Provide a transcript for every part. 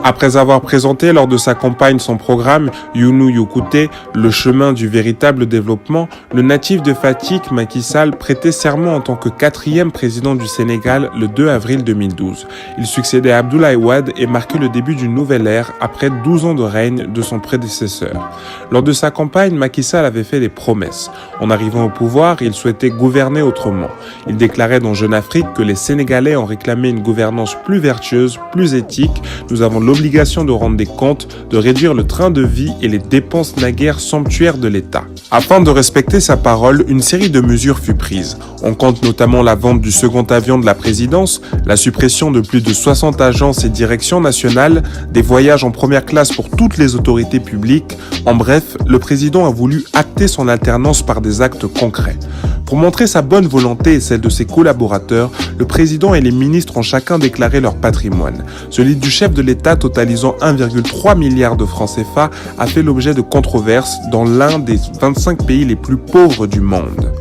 Après avoir présenté lors de sa campagne son programme Younou Youkouté, le chemin du véritable développement, le natif de Fatick, Macky Sall, prêtait serment en tant que 4e président du Sénégal le 2 avril 2012. Il succédait à Abdoulaye Wade et marquait le début d'une nouvelle ère après 12 ans de règne de son prédécesseur. Lors de sa campagne, Macky Sall avait fait des promesses. En arrivant au pouvoir, il souhaitait gouverner autrement. Il déclarait dans Jeune Afrique que les Sénégalais ont réclamé une gouvernance plus vertueuse, plus éthique. Nous avons l'obligation de rendre des comptes, de réduire le train de vie et les dépenses naguère somptuaires de l'État. Afin de respecter sa parole, une série de mesures fut prise. On compte notamment la vente du second avion de la présidence, la suppression de plus de 60 agences et directions nationales, des voyages en première classe pour toutes les autorités publiques. En bref, le président a voulu acter son alternance par des actes concrets. Pour montrer sa bonne volonté et celle de ses collaborateurs, le président et les ministres ont chacun déclaré leur patrimoine. Celui du chef de l'État, totalisant 1,3 milliard de francs CFA, a fait l'objet de controverses dans l'un des 25 pays les plus pauvres du monde.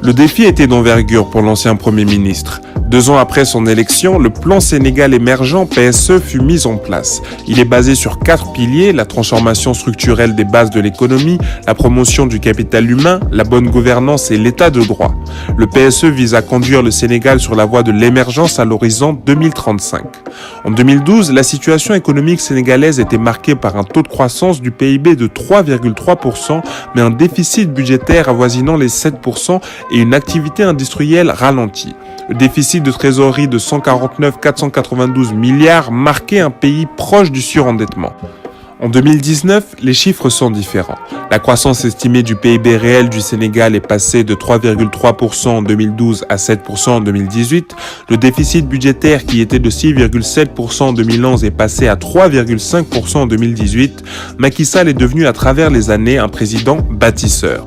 Le défi était d'envergure pour l'ancien Premier ministre. 2 ans après son élection, le plan Sénégal émergent PSE fut mis en place. Il est basé sur 4 piliers: la transformation structurelle des bases de l'économie, la promotion du capital humain, la bonne gouvernance et l'état de droit. Le PSE vise à conduire le Sénégal sur la voie de l'émergence à l'horizon 2035. En 2012, la situation économique sénégalaise était marquée par un taux de croissance du PIB de 3,3%, mais un déficit budgétaire avoisinant les 7% et une activité industrielle ralentie. Le déficit de trésorerie de 149,492 milliards marquait un pays proche du surendettement. En 2019, les chiffres sont différents. La croissance estimée du PIB réel du Sénégal est passée de 3,3% en 2012 à 7% en 2018. Le déficit budgétaire qui était de 6,7% en 2011 est passé à 3,5% en 2018. Macky Sall est devenu à travers les années un président bâtisseur.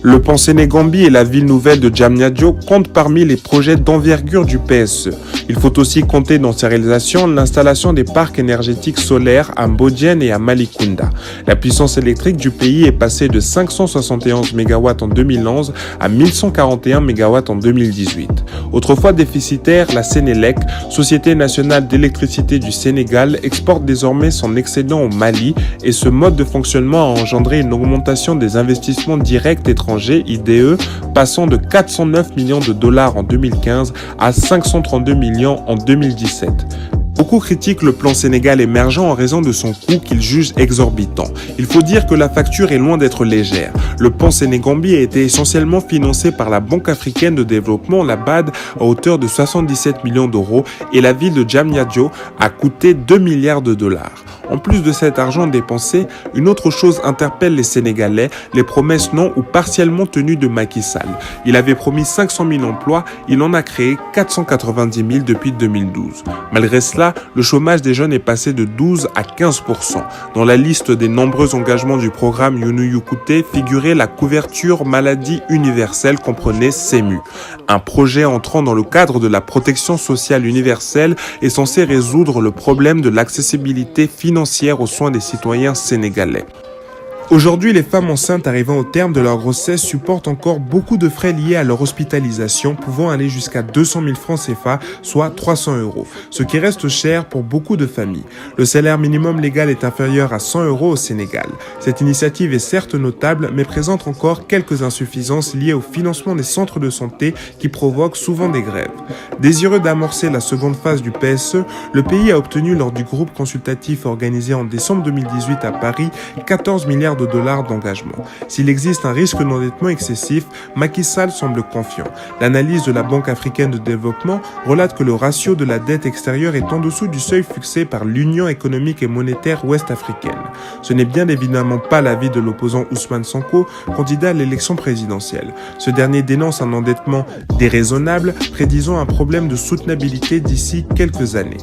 Le pont Sénégambie et la ville nouvelle de Diamniadio comptent parmi les projets d'envergure du PSE. Il faut aussi compter dans ces réalisations l'installation des parcs énergétiques solaires à Mbodiène et à Malicounda. La puissance électrique du pays est passée de 571 MW en 2011 à 1141 MW en 2018. Autrefois déficitaire, la Sénélec, Société nationale d'électricité du Sénégal, exporte désormais son excédent au Mali et ce mode de fonctionnement a engendré une augmentation des investissements directs étrangers, IDE, passant de 409 millions de dollars en 2015 à 532 millions en 2017. Beaucoup critiquent le plan Sénégal émergent en raison de son coût qu'ils jugent exorbitant. Il faut dire que la facture est loin d'être légère. Le pont Sénégambie a été essentiellement financé par la Banque africaine de développement, la BAD, à hauteur de 77 millions d'euros et la ville de Diamniadio a coûté 2 milliards de dollars. En plus de cet argent dépensé, une autre chose interpelle les Sénégalais, les promesses non ou partiellement tenues de Macky Sall. Il avait promis 500 000 emplois, il en a créé 490 000 depuis 2012. Malgré cela, le chômage des jeunes est passé de 12 à 15%. Dans la liste des nombreux engagements du programme Younou Youkouté figurait la couverture maladie universelle, comprenait CEMU. Un projet entrant dans le cadre de la protection sociale universelle est censé résoudre le problème de l'accessibilité financière aux soins des citoyens sénégalais. Aujourd'hui, les femmes enceintes arrivant au terme de leur grossesse supportent encore beaucoup de frais liés à leur hospitalisation, pouvant aller jusqu'à 200 000 francs CFA, soit 300 €, ce qui reste cher pour beaucoup de familles. Le salaire minimum légal est inférieur à 100 € au Sénégal. Cette initiative est certes notable, mais présente encore quelques insuffisances liées au financement des centres de santé qui provoquent souvent des grèves. Désireux d'amorcer la seconde phase du PSE, le pays a obtenu lors du groupe consultatif organisé en décembre 2018 à Paris 14 milliards de dollars d'engagement. S'il existe un risque d'endettement excessif, Macky Sall semble confiant. L'analyse de la Banque africaine de développement relate que le ratio de la dette extérieure est en dessous du seuil fixé par l'Union économique et monétaire ouest-africaine. Ce n'est bien évidemment pas l'avis de l'opposant Ousmane Sonko, candidat à l'élection présidentielle. Ce dernier dénonce un endettement déraisonnable, prédisant un problème de soutenabilité d'ici quelques années.